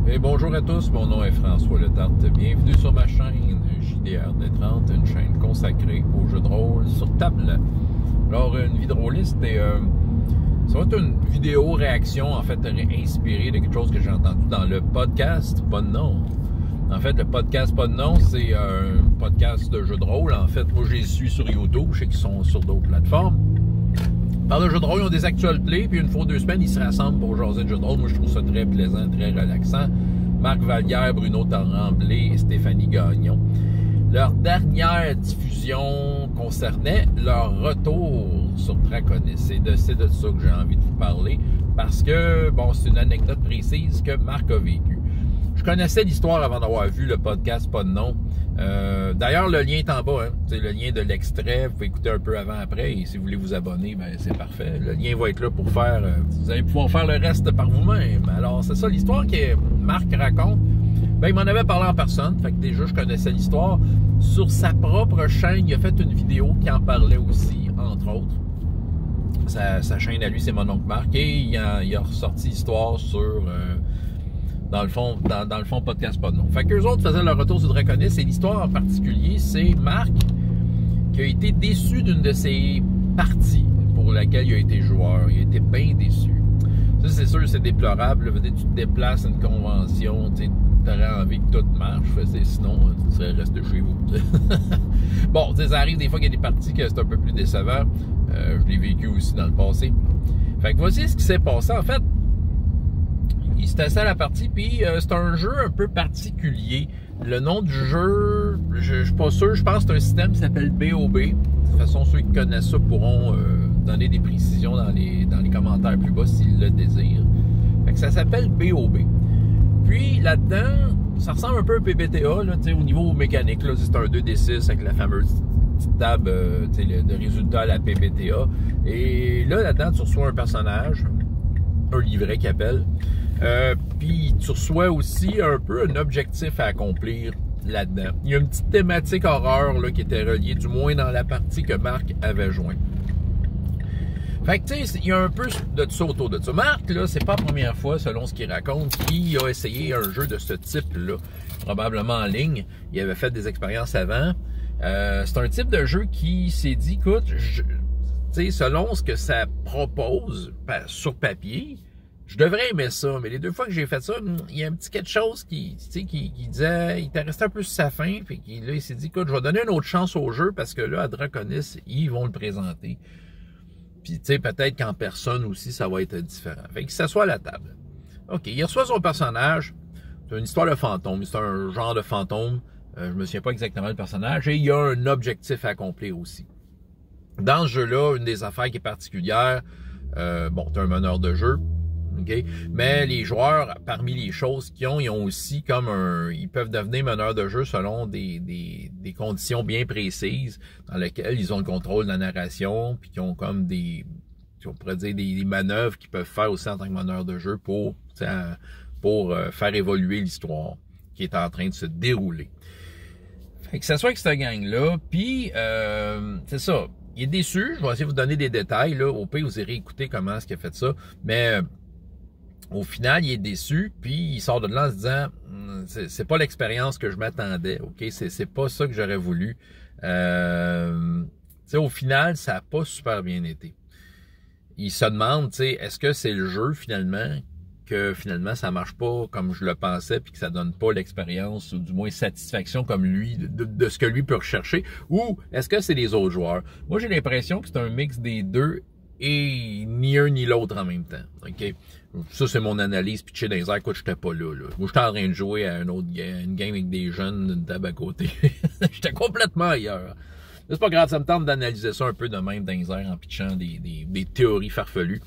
Et bonjour à tous, mon nom est François Letarte. Bienvenue sur ma chaîne JDRD30, une chaîne consacrée aux jeux de rôle sur table. Alors, une vidéoliste et ça va être une vidéo réaction, en fait, inspirée de quelque chose que j'ai entendu dans le podcast Pas de nom. En fait, le podcast Pas de nom, c'est un podcast de jeux de rôle. En fait, moi, je les suis sur YouTube, je sais qu'ils sont sur d'autres plateformes. Par le jeu de rôle, ils ont des actual plays, puis une fois 2 semaines, ils se rassemblent pour jaser de jeux de rôle. Moi, je trouve ça très plaisant, très relaxant. Marc Vallière, Bruno Tremblay et Stéphanie Gagnon. Leur dernière diffusion concernait leur retour sur Draconis. C'est de ça que j'ai envie de vous parler, parce que, bon, c'est une anecdote précise que Marc a vécue. Je connaissais l'histoire avant d'avoir vu le podcast Pas de nom. D'ailleurs, le lien est en bas. Hein. C'est le lien de l'extrait. Vous pouvez écouter un peu avant-après. Et si vous voulez vous abonner, ben c'est parfait. Le lien va être là pour faire... vous allez pouvoir faire le reste par vous-même. Alors, c'est ça l'histoire que Marc raconte. Ben, il m'en avait parlé en personne. Fait que déjà, je connaissais l'histoire. Sur sa propre chaîne, il a fait une vidéo qui en parlait aussi, entre autres. Sa chaîne à lui, c'est mon oncle Marc. Et il a ressorti l'histoire sur... dans le fond, podcast Pas de nom. Fait qu'eux autres faisaient leur retour sur Draconis, et l'histoire en particulier, c'est Marc qui a été déçu d'une de ses parties pour laquelle il a été joueur. Il a été bien déçu. Ça, c'est sûr, c'est déplorable. Tu te déplaces à une convention, tu aurais envie que tout marche, sinon, tu serais resté chez vous. Bon, ça arrive des fois qu'il y a des parties que c'est un peu plus décevant. Je l'ai vécu aussi dans le passé. Fait que voici ce qui s'est passé. En fait, il s'est assis à la partie, puis c'est un jeu un peu particulier. Le nom du jeu, je suis pas sûr, je pense que c'est un système qui s'appelle BOB. De toute façon, ceux qui connaissent ça pourront donner des précisions dans les commentaires plus bas s'ils le désirent. Fait que ça s'appelle BOB. Puis là-dedans, ça ressemble un peu à PBTA, là, au niveau mécanique. Là, c'est un 2D6 avec la fameuse petite table de résultats à la PBTA. Et là-dedans, tu reçois un personnage, un livret qui appelle. Puis tu reçois aussi un peu un objectif à accomplir là-dedans. Il y a une petite thématique horreur là, qui était reliée, du moins dans la partie que Marc avait joint. Fait que tu sais, il y a un peu de ça autour de ça. Marc, là, c'est pas la première fois, selon ce qu'il raconte, qu'il a essayé un jeu de ce type-là, probablement en ligne. Il avait fait des expériences avant. C'est un type de jeu qui s'est dit, écoute, tu sais, selon ce que ça propose sur papier, je devrais aimer ça, mais les 2 fois que j'ai fait ça, il y a un petit quelque chose qui disait, il était resté un peu sur sa faim, puis là, il s'est dit, écoute, je vais donner une autre chance au jeu, parce que là, à Draconis, ils vont le présenter. Puis, tu sais, peut-être qu'en personne aussi, ça va être différent. Fait qu'il s'assoit à la table. OK, il reçoit son personnage. C'est une histoire de fantôme. C'est un genre de fantôme. Je me souviens pas exactement du personnage. Et il y a un objectif à accomplir aussi. Dans ce jeu-là, une des affaires qui est particulière, bon, tu es un meneur de jeu. Okay? Mais les joueurs, parmi les choses qu'ils ont, ils ont aussi comme ils peuvent devenir meneurs de jeu selon des conditions bien précises dans lesquelles ils ont le contrôle de la narration, puis qui ont comme on pourrait dire des manœuvres qu'ils peuvent faire aussi en tant que meneurs de jeu pour faire évoluer l'histoire qui est en train de se dérouler. Fait que ça soit avec cette gang-là, puis c'est ça. Il est déçu, je vais essayer de vous donner des détails, là. Au pire, vous irez écouter comment est-ce qu'il a fait ça, mais au final, il est déçu, puis il sort de là en se disant c'est pas l'expérience que je m'attendais, ok? C'est pas ça que j'aurais voulu. Au final, ça n'a pas super bien été. Il se demande, est-ce que c'est le jeu finalement ça marche pas comme je le pensais, puis que ça donne pas l'expérience, ou du moins satisfaction comme lui, de ce que lui peut rechercher, ou est-ce que c'est les autres joueurs? Moi, j'ai l'impression que c'est un mix des deux, et ni un ni l'autre en même temps. OK? Ça, c'est mon analyse pitchée dans les airs. Écoute, j'étais pas là. Moi, j'étais en train de jouer à une game avec des jeunes, une table à côté. J'étais complètement ailleurs. C'est pas grave, ça me tente d'analyser ça un peu de même dans les airs en pitchant des théories farfelues.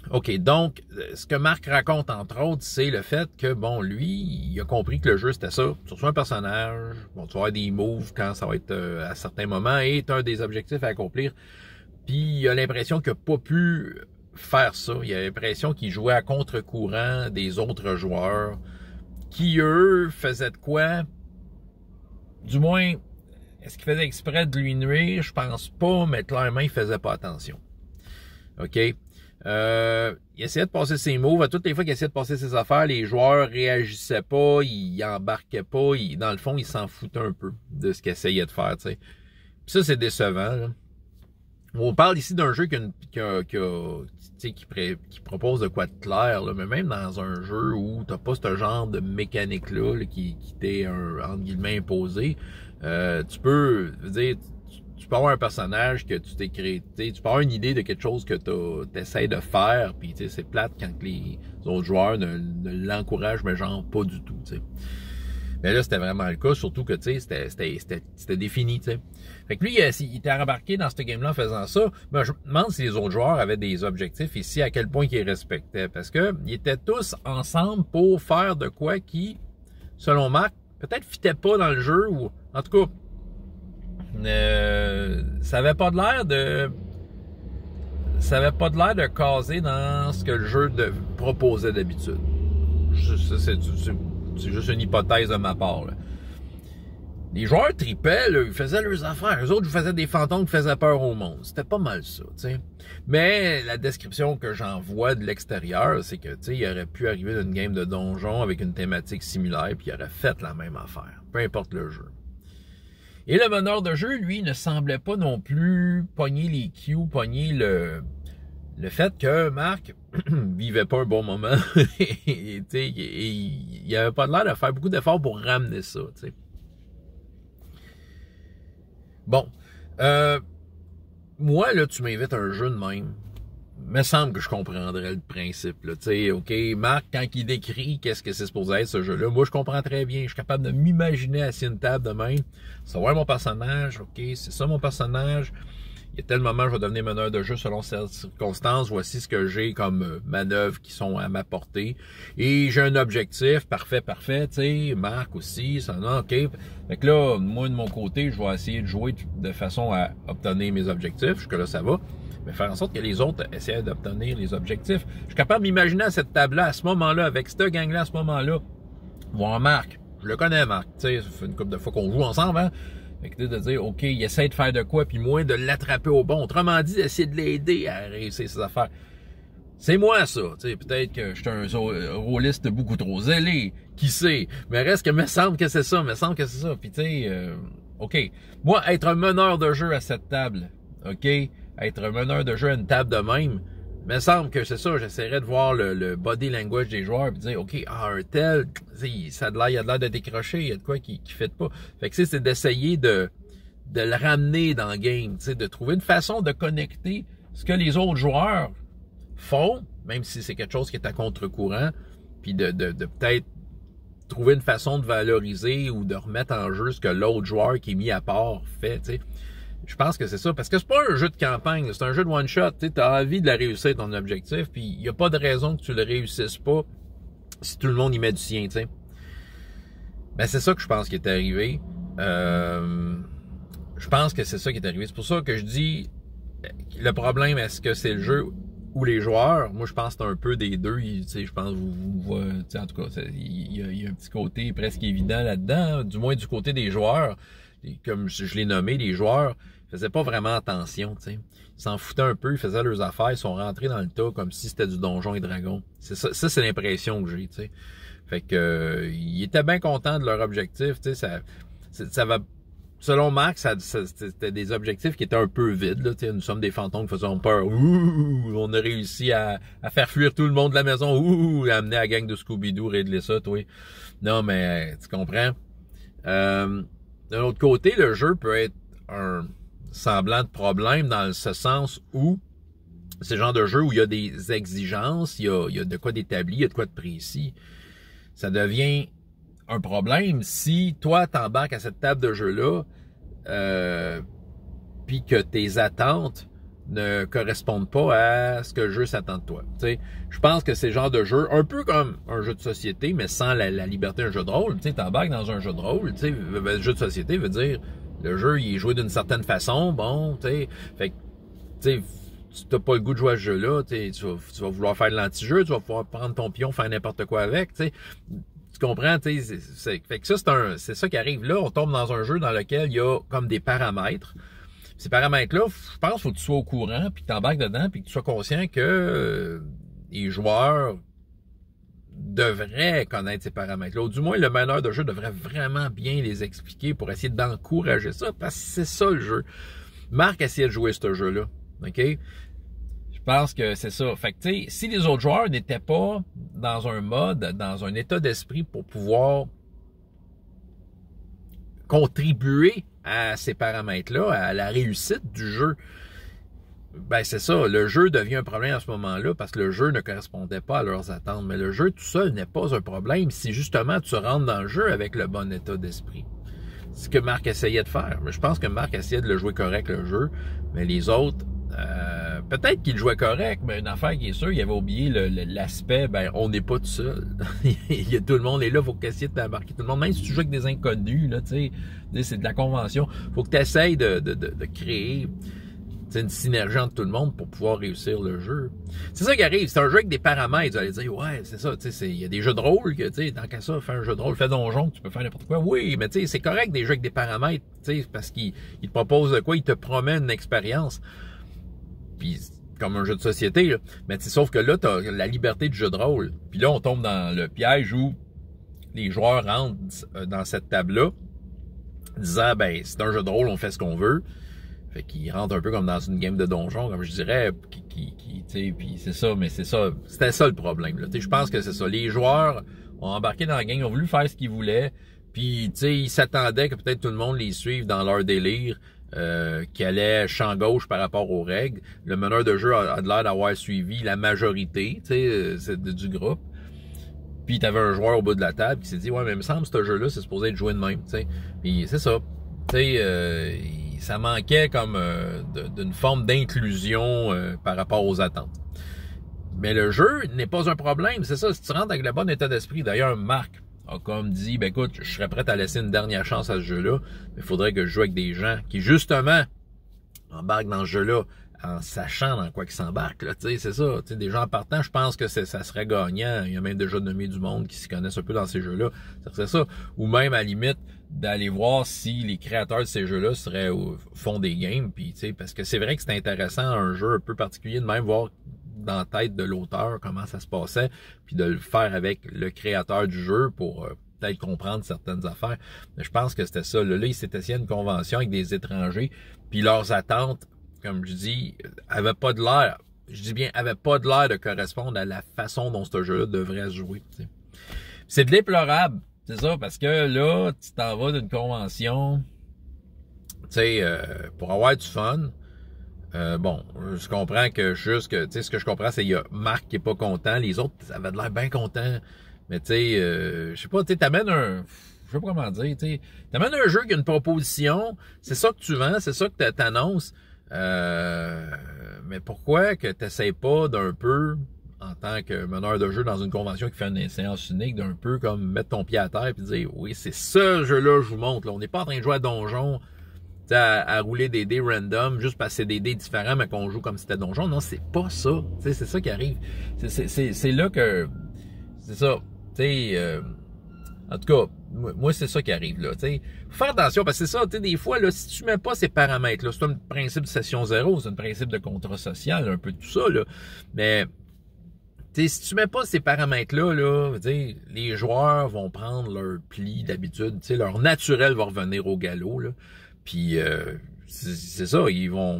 OK, donc, ce que Marc raconte, entre autres, c'est le fait que, bon, lui, il a compris que le jeu, c'était ça. Tu reçois un personnage, bon, tu vas avoir des moves quand ça va être à certains moments, et tu as des objectifs à accomplir. Puis, il a l'impression qu'il n'a pas pu faire ça. Il a l'impression qu'il jouait à contre-courant des autres joueurs qui, eux, faisaient de quoi? Du moins, est-ce qu'ils faisaient exprès de lui nuire? Je pense pas, mais clairement, il faisait pas attention. OK? Il essayait de passer ses moves. À toutes les fois qu'il essayait de passer ses affaires, les joueurs réagissaient pas, ils embarquaient pas. Dans le fond, ils s'en foutaient un peu de ce qu'il essayait de faire, tu sais. Puis ça, c'est décevant, là. On parle ici d'un jeu qui propose de quoi de clair, là, mais même dans un jeu où t'as pas ce genre de mécanique-là là, qui t'est, entre guillemets, imposé, tu peux dire... Tu peux avoir un personnage que tu t'es créé, tu peux avoir une idée de quelque chose que tu essaies de faire, puis c'est plate quand les autres joueurs ne l'encouragent, mais genre pas du tout. T'sais. Mais là, c'était vraiment le cas, surtout que c'était défini. T'sais. Fait que lui, il était embarqué dans ce game-là en faisant ça. Mais je me demande si les autres joueurs avaient des objectifs ici, à quel point ils respectaient. Parce que ils étaient tous ensemble pour faire de quoi qui, selon Marc, peut-être fitait pas dans le jeu, ou en tout cas, ça avait pas de l'air de caser dans ce que le jeu proposait d'habitude. C'est juste une hypothèse de ma part. Là. Les joueurs tripaient, là, ils faisaient leurs affaires. Eux autres, ils faisaient des fantômes qui faisaient peur au monde. C'était pas mal ça, tu sais. Mais la description que j'en vois de l'extérieur, c'est que, tu sais, il aurait pu arriver d'une game de donjon avec une thématique similaire, puis il aurait fait la même affaire, peu importe le jeu. Et le meneur de jeu, lui, ne semblait pas non plus pogner les cues, pogner le fait que Marc vivait pas un bon moment. et il avait pas l'air de faire beaucoup d'efforts pour ramener ça. T'sais. Bon. Moi, là, tu m'invites à un jeu de même. Il me semble que je comprendrais le principe. Là. OK, Marc, quand il décrit qu'est-ce que c'est supposé être ce jeu-là, moi, je comprends très bien. Je suis capable de m'imaginer assis à une table de même, savoir mon personnage. OK, c'est ça mon personnage. Il y a tel moment, je vais devenir meneur de jeu selon ces circonstances. Voici ce que j'ai comme manœuvres qui sont à ma portée. Et j'ai un objectif. Parfait. Tu sais, Marc aussi. Ça, non, OK. Fait que là, moi, de mon côté, je vais essayer de jouer de façon à obtenir mes objectifs. Jusque-là, ça va. Mais faire en sorte que les autres essaient d'obtenir les objectifs. Je suis capable d'imaginer à cette table-là, à ce moment-là, avec cette gang-là, à ce moment-là, voir Marc. Je le connais, Marc. Tu sais, ça fait une couple de fois qu'on joue ensemble, hein. Fait que de dire, OK, il essaie de faire de quoi, puis moi, de l'attraper au bon. Autrement dit, d'essayer de l'aider à réussir ses affaires. C'est moi, ça. Tu sais, peut-être que je suis un rôliste beaucoup trop zélé. Qui sait? Mais reste que me semble que c'est ça. Puis tu sais, OK. Moi, être un meneur de jeu à cette table, OK? Être un meneur de jeu à une table de même, me semble que c'est ça, j'essaierais de voir le body language des joueurs et dire, OK, un tel, il a de l'air de décrocher, il y a de quoi qui fait pas. Fait que c'est d'essayer de le ramener dans le game, de trouver une façon de connecter ce que les autres joueurs font, même si c'est quelque chose qui est à contre-courant, puis de peut-être trouver une façon de valoriser ou de remettre en jeu ce que l'autre joueur qui est mis à part fait, tu sais. Je pense que c'est ça, parce que c'est pas un jeu de campagne, c'est un jeu de one-shot, tu as envie de la réussir ton objectif, puis il n'y a pas de raison que tu le réussisses pas si tout le monde y met du sien, tu sais. Ben c'est ça que je pense qui est arrivé. Je pense que c'est ça qui est arrivé. C'est pour ça que je dis, le problème, est-ce que c'est le jeu ou les joueurs? Moi, je pense que c'est un peu des deux. Je pense que en tout cas, il y a un petit côté presque évident là-dedans, du moins du côté des joueurs. Et comme je l'ai nommé, les joueurs faisaient pas vraiment attention, tu sais. Ils s'en foutaient un peu, ils faisaient leurs affaires, ils sont rentrés dans le tas comme si c'était du Donjon et Dragon. C'est ça, c'est l'impression que j'ai, tu sais. Fait que ils étaient bien contents de leur objectif, tu sais. Ça va. Selon Marc, c'était des objectifs qui étaient un peu vides, là, tu sais. Nous sommes des fantômes qui faisaient peur. Ouh, on a réussi à faire fuir tout le monde de la maison. Ouh, à amener la gang de Scooby-Doo, régler ça, toi. Non, mais tu comprends. De l'autre côté, le jeu peut être un semblant de problème dans ce sens où c'est le genre de jeu où il y a des exigences, il y a de quoi d'établi, il y a de quoi de précis. Ça devient un problème si toi t'embarques à cette table de jeu-là puis que tes attentes ne correspondent pas à ce que le jeu s'attend de toi. Tu sais, je pense que c'est le genre de jeu, un peu comme un jeu de société, mais sans la liberté d'un jeu de rôle. Tu sais, t'embarques dans un jeu de rôle, tu sais, le jeu de société veut dire, le jeu, il est joué d'une certaine façon, bon, tu sais, fait que, tu sais, tu n'as pas le goût de jouer à ce jeu-là, tu vas vouloir faire de l'anti-jeu, tu vas pouvoir prendre ton pion, faire n'importe quoi avec, tu sais. Tu comprends, tu sais, fait que ça, c'est ça qui arrive là, on tombe dans un jeu dans lequel il y a comme des paramètres. Ces paramètres-là, je pense qu'il faut que tu sois au courant, puis que tu embarques dedans, puis que tu sois conscient que les joueurs devraient connaître ces paramètres-là. Ou du moins, le meneur de jeu devrait vraiment bien les expliquer pour essayer d'encourager ça, parce que c'est ça le jeu. Marc essayait de jouer ce jeu-là, OK? Je pense que c'est ça. Fait que, tu sais, si les autres joueurs n'étaient pas dans un mode, dans un état d'esprit pour pouvoir contribuer à ces paramètres-là, à la réussite du jeu, ben c'est ça, le jeu devient un problème à ce moment-là parce que le jeu ne correspondait pas à leurs attentes. Mais le jeu tout seul n'est pas un problème si justement tu rentres dans le jeu avec le bon état d'esprit. C'est ce que Marc essayait de faire. Mais je pense que Marc essayait de le jouer correct, le jeu, mais les autres, peut-être qu'il jouait correct, mais une affaire qui est sûre, il avait oublié l'aspect, ben on n'est pas tout seul. Il y a tout le monde est là, il faut que tu essayes d'embarquer tout le monde. Même si tu joues avec des inconnus, là, tu sais, c'est de la convention. Il faut que tu essayes de créer une synergie entre tout le monde pour pouvoir réussir le jeu. C'est ça qui arrive, c'est un jeu avec des paramètres. Vous allez dire, ouais, c'est ça, il y a des jeux de rôle que, tu sais, tant qu'à ça, fais un jeu de rôle, fais donjon, tu peux faire n'importe quoi. Oui, mais tu sais, c'est correct des jeux avec des paramètres, tu sais, parce qu'ils te proposent de quoi, ils te promènent une expérience. Puis, comme un jeu de société, là. Mais sauf que là, tu as la liberté du jeu de rôle. Puis là, on tombe dans le piège où les joueurs rentrent dans cette table-là, disant, ben, c'est un jeu de rôle, on fait ce qu'on veut. Fait qu'ils rentrent un peu comme dans une game de donjon, comme je dirais, tu sais, puis c'est ça, mais c'est ça, c'était ça le problème, là. Tu sais, je pense que c'est ça. Les joueurs ont embarqué dans la game, ils ont voulu faire ce qu'ils voulaient, puis, tu sais, ils s'attendaient que peut-être tout le monde les suive dans leur délire, qui allait champ gauche par rapport aux règles. Le meneur de jeu a l'air d'avoir suivi la majorité, tu sais, du groupe. Puis, t'avais un joueur au bout de la table qui s'est dit, ouais, mais il me semble que ce jeu-là, c'est supposé être joué de même, tu sais. Puis, c'est ça. Tu sais, ça manquait comme d'une forme d'inclusion par rapport aux attentes. Mais le jeu n'est pas un problème, c'est ça, si tu rentres avec le bon état d'esprit. D'ailleurs, Marc a comme dit, ben écoute, je serais prêt à laisser une dernière chance à ce jeu-là, mais il faudrait que je joue avec des gens qui, justement, embarquent dans ce jeu-là en sachant dans quoi qu'ils s'embarquent, là, tu sais, c'est ça. Tu sais, des gens partant, je pense que ça serait gagnant. Il y a même déjà nommé du monde qui s'y connaissent un peu dans ces jeux-là. C'est ça. Ou même, à la limite, d'aller voir si les créateurs de ces jeux-là font des games, puis tu sais, parce que c'est vrai que c'est intéressant, un jeu un peu particulier, de même voir dans la tête de l'auteur comment ça se passait, puis de le faire avec le créateur du jeu pour peut-être comprendre certaines affaires. Mais je pense que c'était ça. Là, il s'était essayé une convention avec des étrangers, puis leurs attentes, comme je dis, avaient pas de l'air, je dis bien, avaient pas de l'air de correspondre à la façon dont ce jeu-là devrait se jouer. Tu sais. C'est déplorable, c'est ça, parce que là, tu t'en vas d'une convention, tu sais, pour avoir du fun. Bon, je comprends que juste que, tu sais, ce que je comprends, c'est qu'il y a Marc qui est pas content, les autres, ça avait l'air bien content. Mais tu sais, je sais pas, tu sais, t'amènes je sais pas comment dire, tu sais, t'amènes un jeu qui a une proposition, c'est ça que tu vends, c'est ça que t'annonces. Mais pourquoi que t'essayes pas d'un peu, en tant que meneur de jeu dans une convention qui fait une séance unique, d'un peu comme mettre ton pied à terre et dire, oui, c'est ce jeu-là, je vous montre, là. On n'est pas en train de jouer à donjon, à rouler des dés random, juste parce que c'est des dés différents, mais qu'on joue comme si c'était donjon. Non, c'est pas ça. C'est ça qui arrive. C'est là que, c'est ça. En tout cas, moi, c'est ça qui arrive, là, t'sais. Faut faire attention, parce que c'est ça, tu sais, des fois, là, si tu mets pas ces paramètres-là, c'est un principe de session zéro, c'est un principe de contrat social, un peu tout ça, là. Mais, tu sais, si tu mets pas ces paramètres-là, là, les joueurs vont prendre leur pli d'habitude, tu sais, leur naturel va revenir au galop, là. Puis, c'est ça, ils vont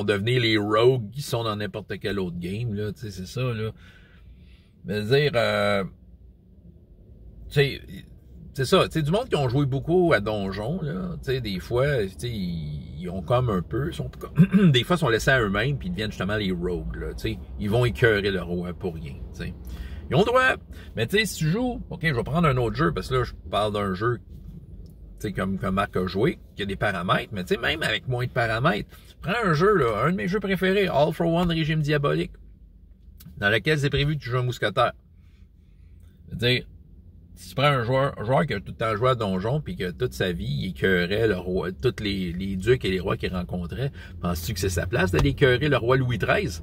devenir les rogues qui sont dans n'importe quel autre game, là, tu sais, c'est ça, là. Mais dire, tu sais, c'est ça, tu sais, du monde qui ont joué beaucoup à Donjon, là, tu sais, des fois, tu sais, ils ont comme un peu, des fois, ils sont laissés à eux-mêmes, puis ils deviennent justement les rogues, là, tu sais, ils vont écœurer le roi pour rien, tu sais. Ils ont le droit, mais tu sais, si tu joues, ok, je vais prendre un autre jeu, parce que là, je parle d'un jeu, tu sais, comme Marc a joué, qui a des paramètres, mais tu sais, même avec moins de paramètres, prends un jeu, là, un de mes jeux préférés, All for One Régime Diabolique, dans lequel c'est prévu que tu joues un mousquetaire. C'est-à-dire, si tu prends un joueur qui a tout le temps joué à Donjon, puis que toute sa vie, il écœurait le roi, tous les ducs et les rois qu'il rencontrait, penses-tu que c'est sa place d'aller écœurer le roi Louis XIII?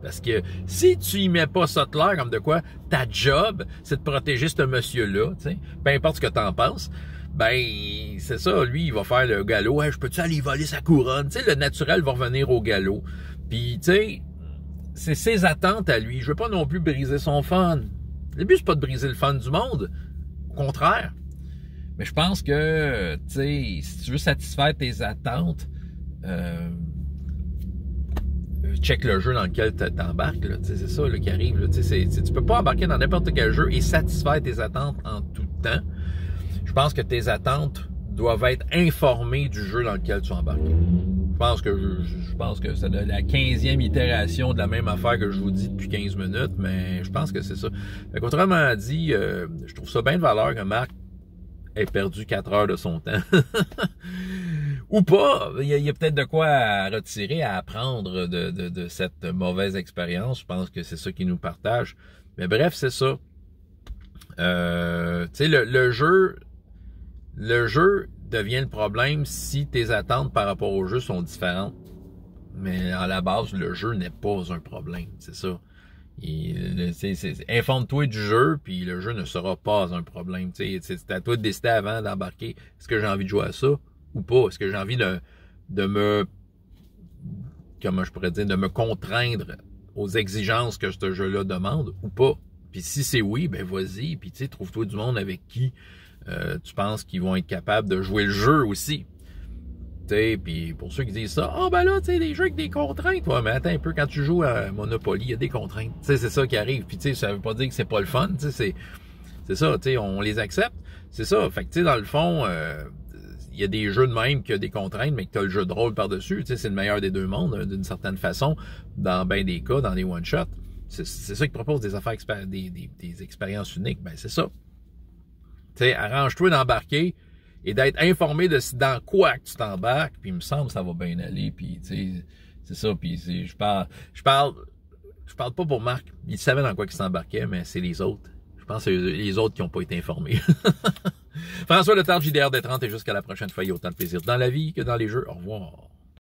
Parce que si tu y mets pas ça de comme de quoi, ta job, c'est de protéger ce monsieur-là, tu sais, peu importe ce que t'en penses, ben, c'est ça, lui, il va faire le galop. Hey, je peux-tu aller voler sa couronne? Tu sais, le naturel va revenir au galop. Puis, tu sais, c'est ses attentes à lui. Je veux pas non plus briser son fun. Le but, c'est pas de briser le fun du monde. Au contraire. Mais je pense que, tu sais, si tu veux satisfaire tes attentes, check le jeu dans lequel tu t'embarques, là, c'est ça là, qui arrive. Là, tu peux pas embarquer dans n'importe quel jeu et satisfaire tes attentes en tout temps. Je pense que tes attentes doivent être informées du jeu dans lequel tu embarques. Je pense que c'est la 15e itération de la même affaire que je vous dis depuis 15 minutes, mais je pense que c'est ça. Donc, autrement dit, je trouve ça bien de valeur que Marc ait perdu 4 heures de son temps. Ou pas, il y a peut-être de quoi à retirer, à apprendre de cette mauvaise expérience. Je pense que c'est ça qui nous partage. Mais bref, c'est ça. Tu sais, le jeu devient le problème si tes attentes par rapport au jeu sont différentes. Mais à la base, le jeu n'est pas un problème, c'est ça. Informe-toi du jeu, puis le jeu ne sera pas un problème. C'est à toi de décider avant d'embarquer. Est-ce que j'ai envie de jouer à ça ou pas? Est-ce que j'ai envie de me... Comment je pourrais dire? De me contraindre aux exigences que ce jeu-là demande ou pas? Puis si c'est oui, ben vas-y. Puis tu sais, trouve-toi du monde avec qui tu penses qu'ils vont être capables de jouer le jeu aussi. Tu sais, puis pour ceux qui disent ça, ben là, tu sais, des jeux avec des contraintes. Ouais, mais attends un peu, quand tu joues à Monopoly, il y a des contraintes. Tu sais, c'est ça qui arrive. Puis tu sais, ça veut pas dire que c'est pas le fun. Tu sais, c'est ça, tu sais, on les accepte. C'est ça. Fait que tu sais, dans le fond, il y a des jeux de même qui ont des contraintes, mais que tu as le jeu de rôle par-dessus. Tu sais, c'est le meilleur des deux mondes, d'une certaine façon, dans bien des cas, dans des one-shots. C'est ça qui propose des affaires, des expériences uniques. Ben, c'est ça. Tu sais, arrange-toi d'embarquer et d'être informé de dans quoi que tu t'embarques, puis il me semble que ça va bien aller, puis tu sais, c'est ça, puis je parle pas pour Marc, il savait dans quoi il s'embarquait, mais c'est les autres. Je pense que c'est les autres qui n'ont pas été informés. François Le Tard, JDR des 30, et jusqu'à la prochaine fois, il y a autant de plaisir dans la vie que dans les jeux. Au revoir.